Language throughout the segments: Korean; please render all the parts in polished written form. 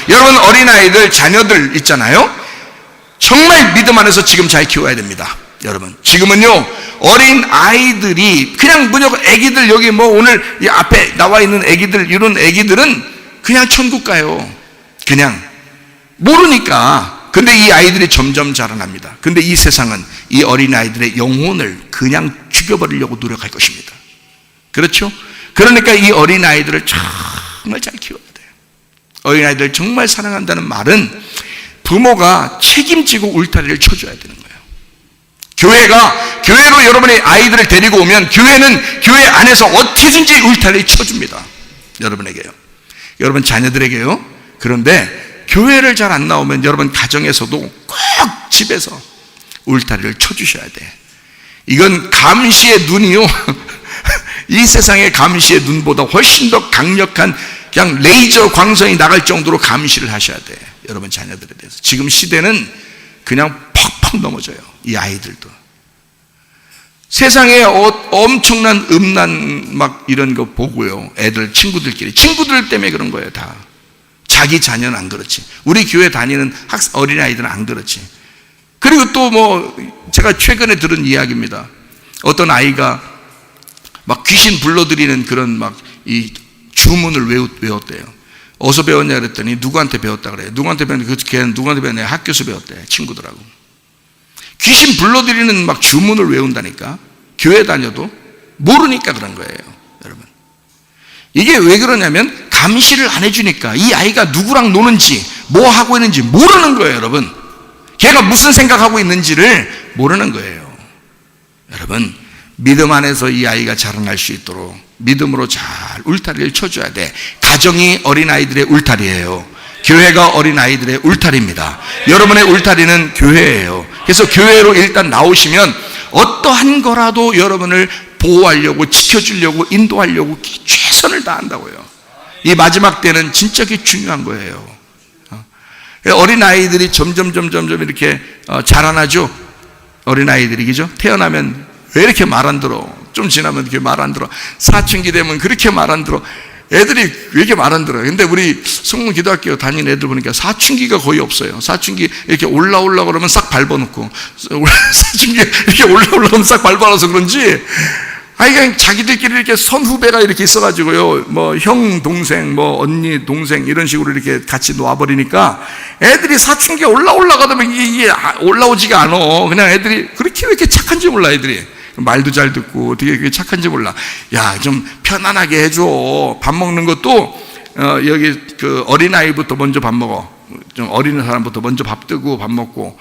여러분 어린아이들 자녀들 있잖아요. 정말 믿음 안에서 지금 잘 키워야 됩니다. 여러분 지금은요 어린 아이들이 그냥 무조건 애기들 여기 뭐 오늘 이 앞에 나와 있는 애기들 이런 애기들은 그냥 천국 가요. 그냥 모르니까. 근데 이 아이들이 점점 자라납니다. 근데 이 세상은 이 어린 아이들의 영혼을 그냥 죽여버리려고 노력할 것입니다. 그렇죠? 그러니까 이 어린 아이들을 정말 잘 키워야 돼요. 어린 아이들을 정말 사랑한다는 말은 부모가 책임지고 울타리를 쳐줘야 되는 거예요. 교회로 여러분의 아이들을 데리고 오면 교회는 교회 안에서 어떻게든지 울타리를 쳐줍니다. 여러분에게요. 여러분 자녀들에게요. 그런데 교회를 잘 안 나오면 여러분 가정에서도 꼭 집에서 울타리를 쳐주셔야 돼. 이건 감시의 눈이요. 이 세상의 감시의 눈보다 훨씬 더 강력한 그냥 레이저 광선이 나갈 정도로 감시를 하셔야 돼. 여러분 자녀들에 대해서. 지금 시대는 그냥 퍽퍽 넘어져요. 이 아이들도. 세상에 엄청난 음란 막 이런 거 보고요. 애들 친구들 때문에 그런 거예요. 다. 자기 자녀는 안 그렇지. 우리 교회 다니는 어린아이들은 안 그렇지. 그리고 또 뭐 제가 최근에 들은 이야기입니다. 어떤 아이가 막 귀신 불러들이는 그런 막 이 주문을 외웠대요. 어디서 배웠냐 그랬더니 누구한테 배웠다 그래요. 누구한테 배웠는데 그 걔는 누구한테 배웠냐 학교에서 배웠대. 친구들하고. 귀신 불러들이는 막 주문을 외운다니까. 교회 다녀도 모르니까 그런 거예요. 여러분 이게 왜 그러냐면 감시를 안 해주니까 이 아이가 누구랑 노는지 뭐 하고 있는지 모르는 거예요. 여러분 걔가 무슨 생각하고 있는지를 모르는 거예요. 여러분 믿음 안에서 이 아이가 자라날 수 있도록 믿음으로 잘 울타리를 쳐줘야 돼. 가정이 어린아이들의 울타리예요. 교회가 어린아이들의 울타리입니다. 여러분의 울타리는 교회예요. 그래서 교회로 일단 나오시면 어떠한 거라도 여러분을 보호하려고 지켜주려고 인도하려고 최선을 다한다고요. 이 마지막 때는 진짜 그게 중요한 거예요. 어린아이들이 점점 이렇게 자라나죠. 어린아이들이 그죠? 태어나면 왜 이렇게 말 안 들어? 좀 지나면 이렇게 말 안 들어. 사춘기 되면 그렇게 말 안 들어. 애들이 왜 이렇게 말 안 들어요? 근데 우리 성문 기도학교 다니는 애들 보니까 사춘기가 거의 없어요. 사춘기 이렇게 올라오려고 그러면 싹 밟아놓고 사춘기 이렇게 올라오려면 싹 밟아놔서 그런지 그냥 자기들끼리 이렇게 선후배가 이렇게 있어가지고요. 뭐 형, 동생, 뭐 언니, 동생 이런 식으로 이렇게 같이 놓아버리니까 애들이 사춘기에 올라가면 이게 올라오지가 않아. 그냥 애들이 그렇게 왜 이렇게 착한지 몰라 애들이. 말도 잘 듣고 어떻게 착한지 몰라. 야, 좀 편안하게 해줘. 밥 먹는 것도 여기 그 어린아이부터 먼저 밥 먹어. 좀 어린 사람부터 먼저 밥 뜨고 밥 먹고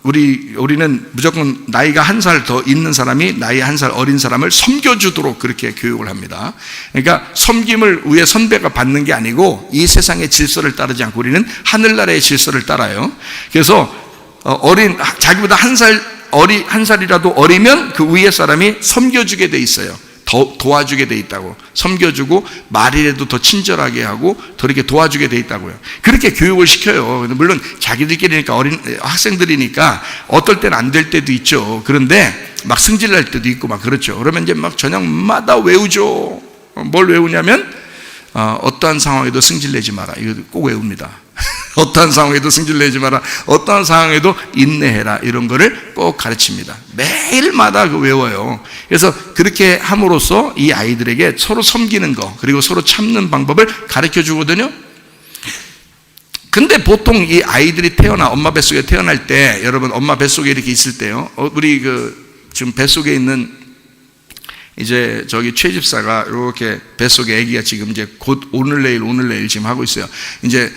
우리는 무조건 나이가 1살 더 있는 사람이 나이 1살 어린 사람을 섬겨주도록 그렇게 교육을 합니다. 그러니까 섬김을 위에 선배가 받는 게 아니고 이 세상의 질서를 따르지 않고 우리는 하늘나라의 질서를 따라요. 그래서 자기보다 1살이라도 어리면 그 위에 사람이 섬겨주게 돼 있어요. 도와주게 돼 있다고. 섬겨주고 말이라도 더 친절하게 하고 더 이렇게 도와주게 돼 있다고요. 그렇게 교육을 시켜요. 물론 자기들끼리니까 어린 학생들이니까 어떨 때는 안 될 때도 있죠. 그런데 막 승질날 때도 있고 막 그렇죠. 그러면 이제 막 저녁마다 외우죠. 뭘 외우냐면 어떠한 상황에도 승질내지 마라. 이거 꼭 외웁니다. 어떠한 상황에도 승질내지 마라. 어떠한 상황에도 인내해라. 이런 거를 꼭 가르칩니다. 매일마다 그 외워요. 그래서 그렇게 함으로써 이 아이들에게 서로 섬기는 거 그리고 서로 참는 방법을 가르쳐 주거든요. 근데 보통 이 아이들이 엄마 뱃속에 태어날 때 여러분 엄마 뱃속에 이렇게 있을 때요. 우리 지금 뱃속에 있는 이제 저기 최 집사가 이렇게 뱃속에 아기가 지금 이제 곧 오늘 내일 지금 하고 있어요. 이제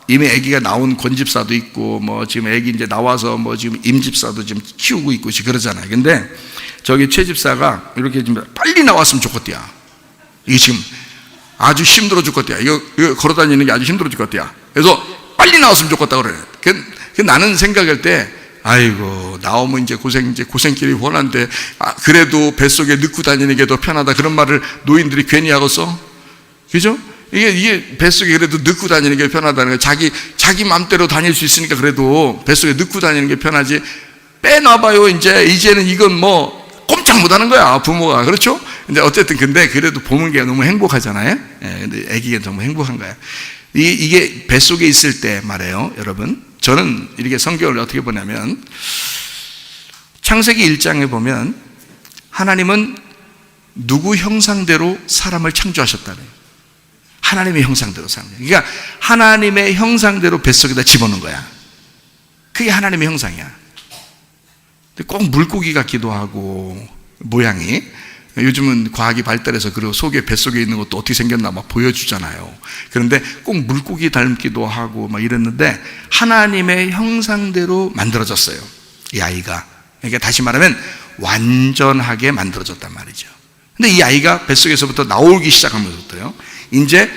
이미 아기가 나온 권 집사도 있고 뭐 지금 아기 이제 나와서 뭐 지금 임 집사도 지금 키우고 있고 그러잖아요. 근데 저기 최 집사가 이렇게 좀 빨리 나왔으면 좋겠대요. 이게 지금 아주 힘들어 죽겠대요. 이거 걸어 다니는 게 아주 힘들어 죽겠대요. 그래서 빨리 나왔으면 좋겠다 그래. 그 나는 생각할 때 아이고 나오면 이제 고생길이 훤한데 그래도 뱃속에 넣고 다니는 게 더 편하다 그런 말을 노인들이 괜히 하겠어? 그죠? 이게 뱃속에 그래도 넣고 다니는 게 편하다는 거예요. 자기 맘대로 다닐 수 있으니까 그래도 뱃속에 넣고 다니는 게 편하지. 빼놔봐요. 이제는 이건 뭐 꼼짝 못 하는 거야. 부모가. 그렇죠? 근데 어쨌든 근데 그래도 보는 게 너무 행복하잖아요. 근데 아기가 너무 행복한 거야. 이게 뱃속에 있을 때 말이에요, 여러분. 저는 이렇게 성경을 어떻게 보냐면, 창세기 1장에 보면 하나님은 누구 형상대로 사람을 창조하셨다네요. 하나님의 형상대로 사람. 그러니까 하나님의 형상대로 뱃속에다 집어넣은 거야. 그게 하나님의 형상이야. 근데 꼭 물고기 같기도 하고, 모양이. 요즘은 과학이 발달해서 그리고 속에 뱃속에 있는 것도 어떻게 생겼나 막 보여주잖아요. 그런데 꼭 물고기 닮기도 하고 막 이랬는데 하나님의 형상대로 만들어졌어요, 이 아이가. 그러니까 다시 말하면 완전하게 만들어졌단 말이죠. 근데 이 아이가 뱃속에서부터 나오기 시작하면서부터요, 이제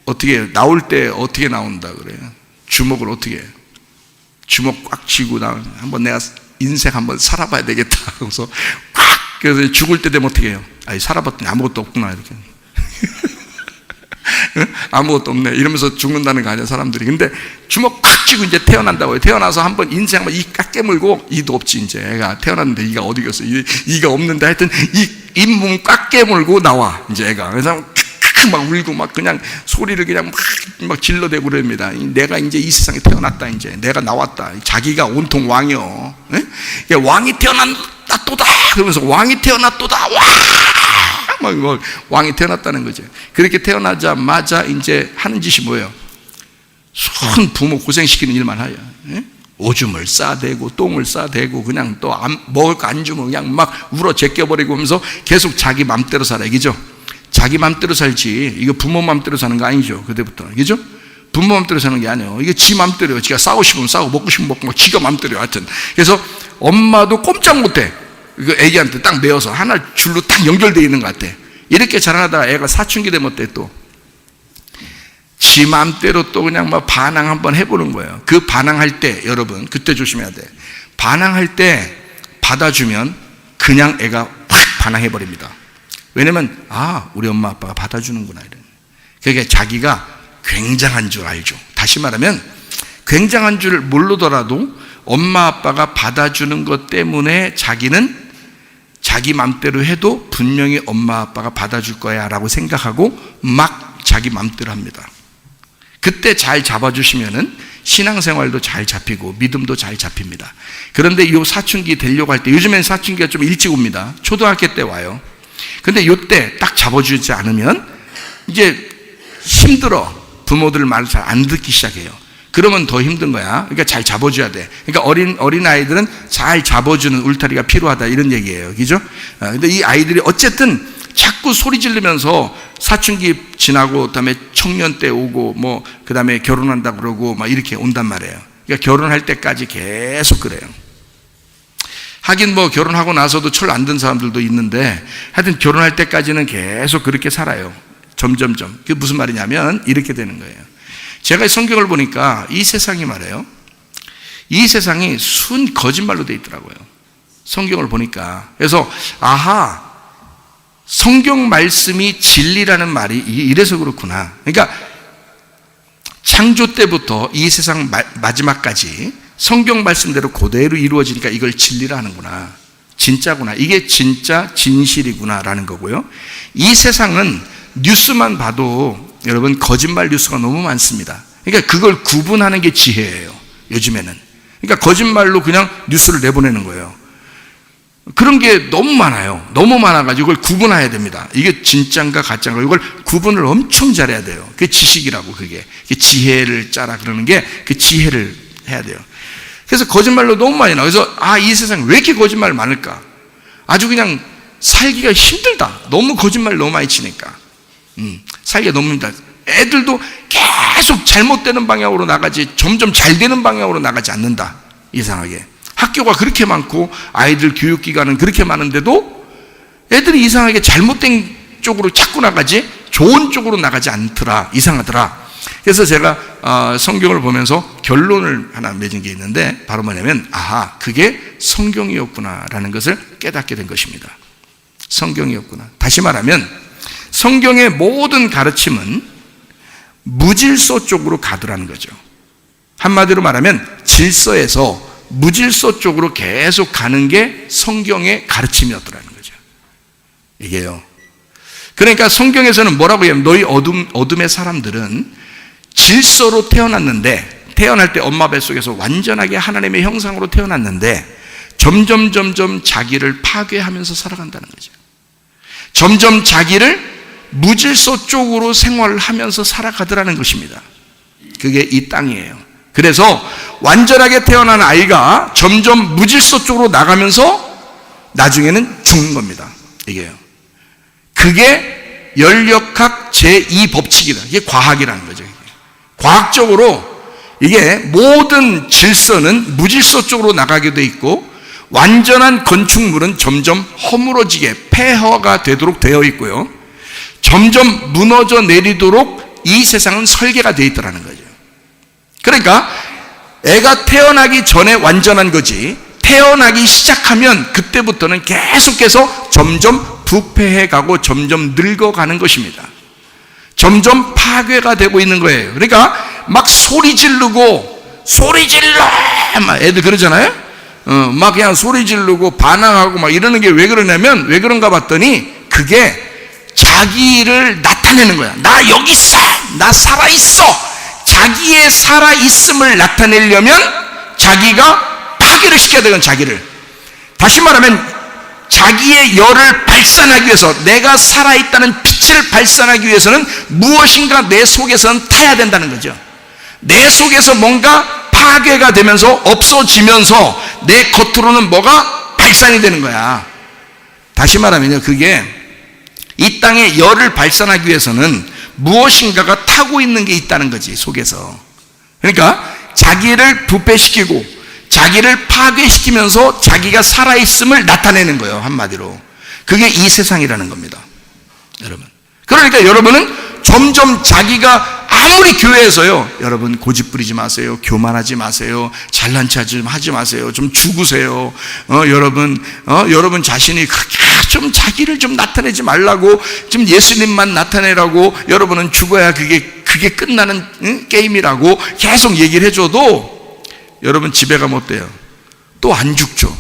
어떻게 나올 때 어떻게 나온다 그래요? 주먹을 어떻게 해요? 주먹 꽉 쥐고 한번 내가 인생 한번 살아봐야 되겠다 하고서 꽉, 그래서 죽을 때 되면 어떻게 해요? 아니, 살아봤더니 아무것도 없구나 이렇게. 아무것도 없네 이러면서 죽는다는 거 아니야, 사람들이. 근데 주먹 꽉 쥐고 이제 태어난다고요. 태어나서 한번 인생 한번 이 꽉 깨물고, 이도 없지 이제. 애가 태어났는데 이가 어디 갔어? 이가 없는데 하여튼 이 잇몸 꽉 깨물고 나와 이제 애가. 그래서 막 울고 막 그냥 소리를 그냥 막 질러대고 그럽니다. 내가 이제 이 세상에 태어났다, 이제 내가 나왔다. 자기가 온통 왕이요. 예? 왕이 태어났다 또다 그러면서 왕이 태어났도다 와! 막 왕이 태어났다는 거죠. 그렇게 태어나자마자 이제 하는 짓이 뭐예요? 손 부모 고생시키는 일만 해요. 예? 오줌을 싸대고 똥을 싸대고 그냥 또 먹을 거 안 주면 그냥 막 울어 제껴버리고 하면서 계속 자기 맘대로 살아, 이기죠? 자기 맘대로 살지, 이거 부모 맘대로 사는 거 아니죠, 그때부터. 그죠? 부모 맘대로 사는 게 아니에요. 이게 지 맘대로요. 지가 싸고 싶으면 싸고 먹고 싶으면 먹고 막 지가 맘대로요, 하여튼. 그래서 엄마도 꼼짝 못해. 그 애기한테 딱 메어서 하나 줄로 딱 연결되어 있는 것 같아. 이렇게 자라다가 애가 사춘기 되면 어때? 또 지 맘대로 또 그냥 막 반항 한번 해보는 거예요. 그 반항할 때, 여러분 그때 조심해야 돼. 반항할 때 받아주면 그냥 애가 확 반항해버립니다. 왜냐면 우리 엄마 아빠가 받아주는구나 이런. 그러니까 자기가 굉장한 줄 알죠. 다시 말하면 굉장한 줄 모르더라도 엄마 아빠가 받아주는 것 때문에 자기는 자기 맘대로 해도 분명히 엄마 아빠가 받아줄 거야 라고 생각하고 막 자기 맘대로 합니다. 그때 잘 잡아주시면은 신앙생활도 잘 잡히고 믿음도 잘 잡힙니다. 그런데 이 사춘기 되려고 할 때, 요즘엔 사춘기가 좀 일찍 옵니다. 초등학교 때 와요. 근데 이때 딱 잡아주지 않으면 이제 힘들어. 부모들 말을 잘 안 듣기 시작해요. 그러면 더 힘든 거야. 그러니까 잘 잡아줘야 돼. 그러니까 어린 아이들은 잘 잡아주는 울타리가 필요하다 이런 얘기예요. 그죠? 근데 이 아이들이 어쨌든 자꾸 소리 지르면서 사춘기 지나고 그다음에 청년 때 오고 뭐 그다음에 결혼한다 그러고 막 이렇게 온단 말이에요. 그러니까 결혼할 때까지 계속 그래요. 하긴 뭐 결혼하고 나서도 철 안 든 사람들도 있는데 하여튼 결혼할 때까지는 계속 그렇게 살아요. 점점점. 그게 무슨 말이냐면 이렇게 되는 거예요. 제가 성경을 보니까 이 세상이 말이에요, 이 세상이 순 거짓말로 돼 있더라고요. 성경을 보니까. 그래서 성경 말씀이 진리라는 말이 이래서 그렇구나. 그러니까 창조 때부터 이 세상 마지막까지 성경 말씀대로 그대로 이루어지니까 이걸 진리라 하는구나. 진짜구나. 이게 진짜 진실이구나 라는 거고요. 이 세상은 뉴스만 봐도 여러분 거짓말 뉴스가 너무 많습니다. 그러니까 그걸 구분하는 게 지혜예요, 요즘에는. 그러니까 거짓말로 그냥 뉴스를 내보내는 거예요. 그런 게 너무 많아요. 너무 많아가지고 이걸 구분해야 됩니다. 이게 진짜인가 가짜인가 이걸 구분을 엄청 잘해야 돼요. 그게 지식이라고. 그게 지혜를 짜라 그러는 게 그 지혜를 해야 돼요. 그래서 거짓말로 너무 많이 나와요. 그래서 이 세상에 왜 이렇게 거짓말 많을까? 아주 그냥 살기가 힘들다. 너무 거짓말 너무 많이 치니까 살기가 너무 힘들다. 애들도 계속 잘못되는 방향으로 나가지 점점 잘 되는 방향으로 나가지 않는다. 이상하게 학교가 그렇게 많고 아이들 교육기관은 그렇게 많은데도 애들이 이상하게 잘못된 쪽으로 자꾸 나가지 좋은 쪽으로 나가지 않더라. 이상하더라. 그래서 제가 성경을 보면서 결론을 하나 맺은 게 있는데 바로 뭐냐면 그게 성경이었구나라는 것을 깨닫게 된 것입니다. 성경이었구나. 다시 말하면 성경의 모든 가르침은 무질서 쪽으로 가더라는 거죠. 한마디로 말하면 질서에서 무질서 쪽으로 계속 가는 게 성경의 가르침이었더라는 거죠. 이게요. 그러니까 성경에서는 뭐라고 해요? 너희 어둠의 사람들은 질서로 태어났는데, 태어날 때 엄마 뱃속에서 완전하게 하나님의 형상으로 태어났는데 점점 자기를 파괴하면서 살아간다는 거죠. 점점 자기를 무질서 쪽으로 생활을 하면서 살아가더라는 것입니다. 그게 이 땅이에요. 그래서 완전하게 태어난 아이가 점점 무질서 쪽으로 나가면서 나중에는 죽는 겁니다. 이게요. 그게 연력학 제2법칙이다. 이게 과학이라는 거죠. 과학적으로 이게 모든 질서는 무질서 쪽으로 나가게 돼 있고, 완전한 건축물은 점점 허물어지게 폐허가 되도록 되어 있고요, 점점 무너져 내리도록 이 세상은 설계가 되어 있다는 거죠. 그러니까 애가 태어나기 전에 완전한 거지, 태어나기 시작하면 그때부터는 계속해서 점점 부패해 가고 점점 늙어가는 것입니다. 점점 파괴가 되고 있는 거예요. 그러니까 막 소리 지르고, 소리 질러! 막 애들 그러잖아요? 막 그냥 소리 지르고 반항하고 막 이러는 게 왜 그러냐면, 왜 그런가 봤더니 그게 자기를 나타내는 거야. 나 여기 있어! 나 살아있어! 자기의 살아있음을 나타내려면 자기가 파괴를 시켜야 되는, 자기를. 다시 말하면 자기의 열을 발산하기 위해서, 내가 살아있다는 빛을 발산하기 위해서는 무엇인가 내 속에서는 타야 된다는 거죠. 내 속에서 뭔가 파괴가 되면서 없어지면서 내 겉으로는 뭐가 발산이 되는 거야. 다시 말하면요, 그게 이 땅에 열을 발산하기 위해서는 무엇인가가 타고 있는 게 있다는 거지, 속에서. 그러니까 자기를 부패시키고 자기를 파괴시키면서 자기가 살아있음을 나타내는 거예요, 한마디로. 그게 이 세상이라는 겁니다, 여러분. 그러니까 여러분은 점점 자기가, 아무리 교회에서요, 여러분 고집 부리지 마세요, 교만하지 마세요, 잘난 체 좀 하지 마세요, 좀 죽으세요, 여러분 자신이 그렇게 좀 자기를 좀 나타내지 말라고, 좀 예수님만 나타내라고, 여러분은 죽어야 그게 끝나는 게임이라고 계속 얘기를 해줘도 여러분 집에 가면 어때요? 또 안 죽죠.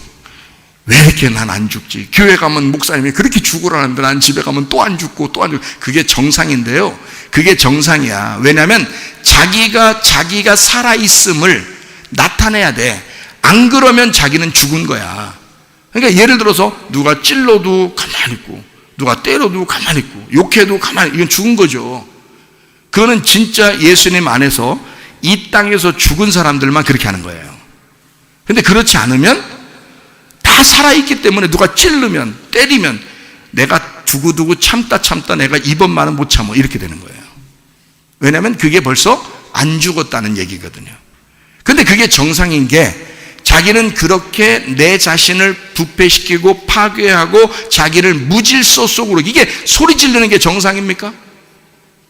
왜 이렇게 난 안 죽지? 교회 가면 목사님이 그렇게 죽으라는데 난 집에 가면 또 안 죽고 또 안 죽고. 그게 정상인데요, 그게 정상이야. 왜냐하면 자기가 살아있음을 나타내야 돼. 안 그러면 자기는 죽은 거야. 그러니까 예를 들어서 누가 찔러도 가만히 있고, 누가 때려도 가만히 있고, 욕해도 가만히, 이건 죽은 거죠. 그거는 진짜 예수님 안에서 이 땅에서 죽은 사람들만 그렇게 하는 거예요. 근데 그렇지 않으면 다 살아있기 때문에 누가 찌르면, 때리면 내가 두고두고 참다 내가 이번만은 못 참어, 이렇게 되는 거예요. 왜냐하면 그게 벌써 안 죽었다는 얘기거든요. 근데 그게 정상인 게, 자기는 그렇게 내 자신을 부패시키고 파괴하고 자기를 무질서 속으로, 이게 소리 지르는 게 정상입니까?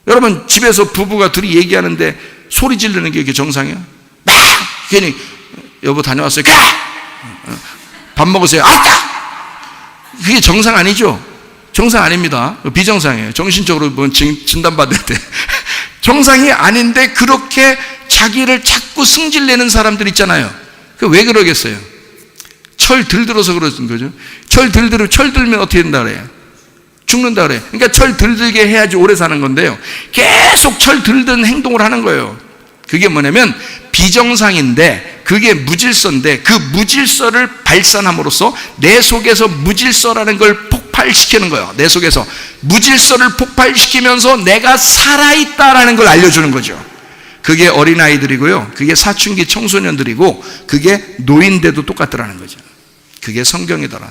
여러분 집에서 부부가 둘이 얘기하는데 소리 지르는 게 이게 정상이야? 막 괜히 여보 다녀왔어요, 밥 먹으세요, 알았다! 그게 정상 아니죠? 정상 아닙니다. 비정상이에요. 정신적으로 뭐 진단받을 때 정상이 아닌데 그렇게 자기를 자꾸 승질내는 사람들 있잖아요. 그 왜 그러겠어요? 철 들들어서 그러는 거죠. 철 들면 어떻게 된다 그래요? 죽는다 그래. 그러니까 철 들들게 해야지 오래 사는 건데요, 계속 철 들든 행동을 하는 거예요. 그게 뭐냐면 비정상인데, 그게 무질서인데, 그 무질서를 발산함으로써 내 속에서 무질서라는 걸 폭발시키는 거예요. 내 속에서 무질서를 폭발시키면서 내가 살아있다라는 걸 알려주는 거죠. 그게 어린아이들이고요, 그게 사춘기 청소년들이고, 그게 노인대도 똑같더라는 거죠. 그게 성경이더라.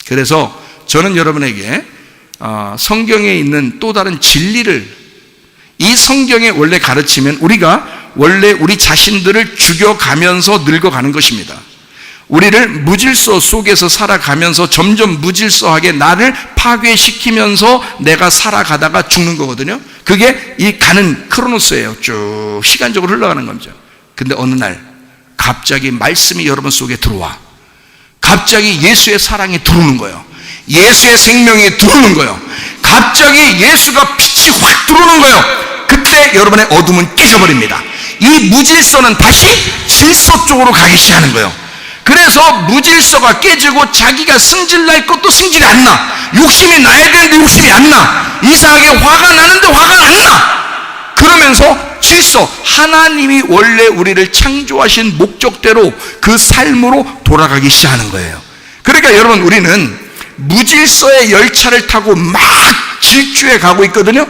그래서 저는 여러분에게 성경에 있는 또 다른 진리를, 이 성경에 원래 가르치면 우리가 원래 우리 자신들을 죽여가면서 늙어가는 것입니다. 우리를 무질서 속에서 살아가면서 점점 무질서하게 나를 파괴시키면서 내가 살아가다가 죽는 거거든요. 그게 이 가는 크로노스예요. 쭉 시간적으로 흘러가는 거죠. 근데 어느 날 갑자기 말씀이 여러분 속에 들어와. 갑자기 예수의 사랑이 들어오는 거예요. 예수의 생명이 들어오는 거예요. 갑자기 예수가 빛이 확 들어오는 거예요. 그때 여러분의 어둠은 깨져버립니다. 이 무질서는 다시 질서 쪽으로 가기 시작하는 거예요. 그래서 무질서가 깨지고 자기가 승질날 것도 승질이 안 나. 욕심이 나야 되는데 욕심이 안 나. 이상하게 화가 나는데 화가 안 나. 그러면서 질서, 하나님이 원래 우리를 창조하신 목적대로 그 삶으로 돌아가기 시작하는 거예요. 그러니까 여러분, 우리는 무질서의 열차를 타고 막 질주해 가고 있거든요.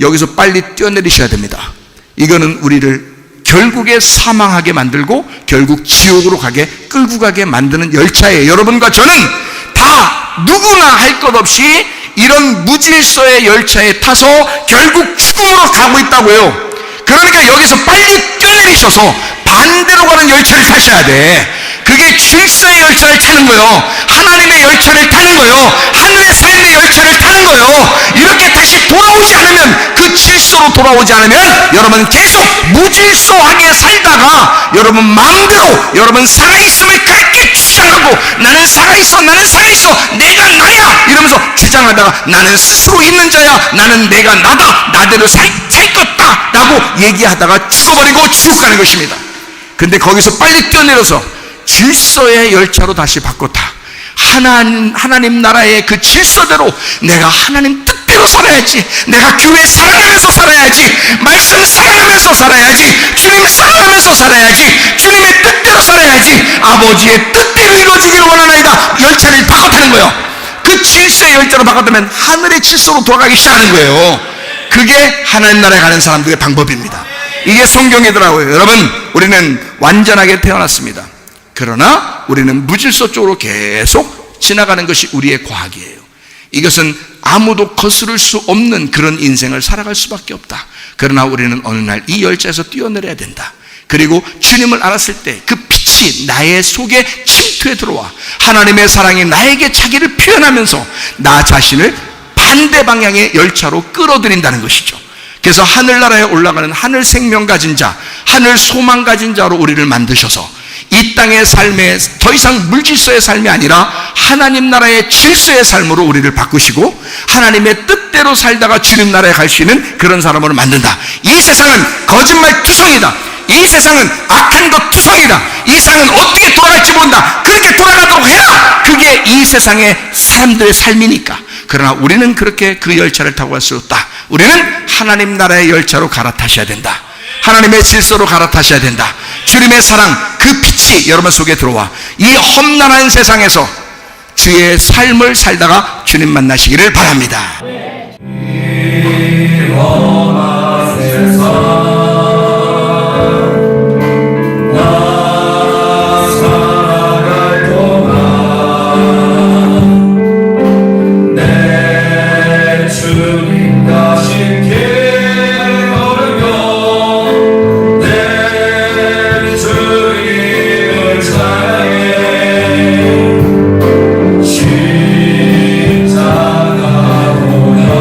여기서 빨리 뛰어내리셔야 됩니다. 이거는 우리를 결국에 사망하게 만들고 결국 지옥으로 가게 끌고 가게 만드는 열차예요. 여러분과 저는 다 누구나 할 것 없이 이런 무질서의 열차에 타서 결국 죽음으로 가고 있다고요. 그러니까 여기서 빨리 뛰어내리셔서 반대로 가는 열차를 타셔야 돼. 그게 질서의 열차를 타는 거예요. 하나님의 열차를 타는 거예요. 하늘의 삶의 열차를 타는 거예요. 이렇게 다시 돌아오지 않으면, 그 질서로 돌아오지 않으면 여러분 계속 무질서하게 살다가 여러분 마음대로 여러분 살아있음을 그렇게 주장하고, 나는 살아있어, 나는 살아있어, 내가 나야 이러면서 주장하다가 나는 스스로 있는 자야, 나는 내가 나다, 나대로 살 것다 라고 얘기하다가 죽어버리고 지옥 가는 것입니다. 근데 거기서 빨리 뛰어내려서 질서의 열차로 다시 바꿨다. 하나님 나라의 그 질서대로 내가 하나님 뜻대로 살아야지, 내가 교회 사랑하면서 살아야지, 말씀 사랑하면서 살아야지, 주님 사랑하면서 살아야지, 주님의 뜻대로 살아야지, 아버지의 뜻대로 이루어지기를 원하나이다. 열차를 바꿔타는 거예요. 그 질서의 열차로 바꿔타면 하늘의 질서로 돌아가기 시작하는 거예요. 그게 하나님 나라에 가는 사람들의 방법입니다. 이게 성경이더라고요. 여러분, 우리는 완전하게 태어났습니다. 그러나 우리는 무질서 쪽으로 계속 지나가는 것이 우리의 과학이에요. 이것은 아무도 거스를 수 없는 그런 인생을 살아갈 수밖에 없다. 그러나 우리는 어느 날 이 열차에서 뛰어내려야 된다. 그리고 주님을 알았을 때 그 빛이 나의 속에 침투해 들어와 하나님의 사랑이 나에게 자기를 표현하면서 나 자신을 반대 방향의 열차로 끌어들인다는 것이죠. 그래서 하늘나라에 올라가는 하늘 생명 가진 자, 하늘 소망 가진 자로 우리를 만드셔서 이 땅의 삶에 더 이상 물질서의 삶이 아니라 하나님 나라의 질서의 삶으로 우리를 바꾸시고 하나님의 뜻대로 살다가 주님 나라에 갈 수 있는 그런 사람으로 만든다. 이 세상은 거짓말 투성이다. 이 세상은 악한 것 투성이다. 이 세상은 어떻게 돌아갈지 모른다. 그렇게 돌아가도록 해라. 그게 이 세상의 사람들의 삶이니까. 그러나 우리는 그렇게 그 열차를 타고 갈 수 없다. 우리는 하나님 나라의 열차로 갈아타셔야 된다. 하나님의 질서로 갈아타셔야 된다. 주님의 사랑, 그 빛이 여러분 속에 들어와 이 험난한 세상에서 주의 삶을 살다가 주님 만나시기를 바랍니다. 십자가 보혈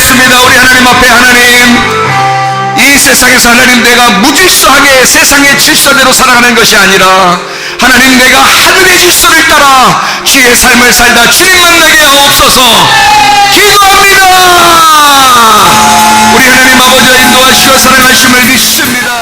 기도하겠습니다. 우리 하나님 앞에 하나님, 이 세상에서 하나님 내가 무질서하게 세상의 질서대로 살아가는 것이 아니라 하나님 내가 하늘의 질서를 따라 주의 삶을 살다 주님 만나게 하옵소서. 기도합니다. 우리 하나님 아버지가 인도하시고 사랑하심을 믿습니다.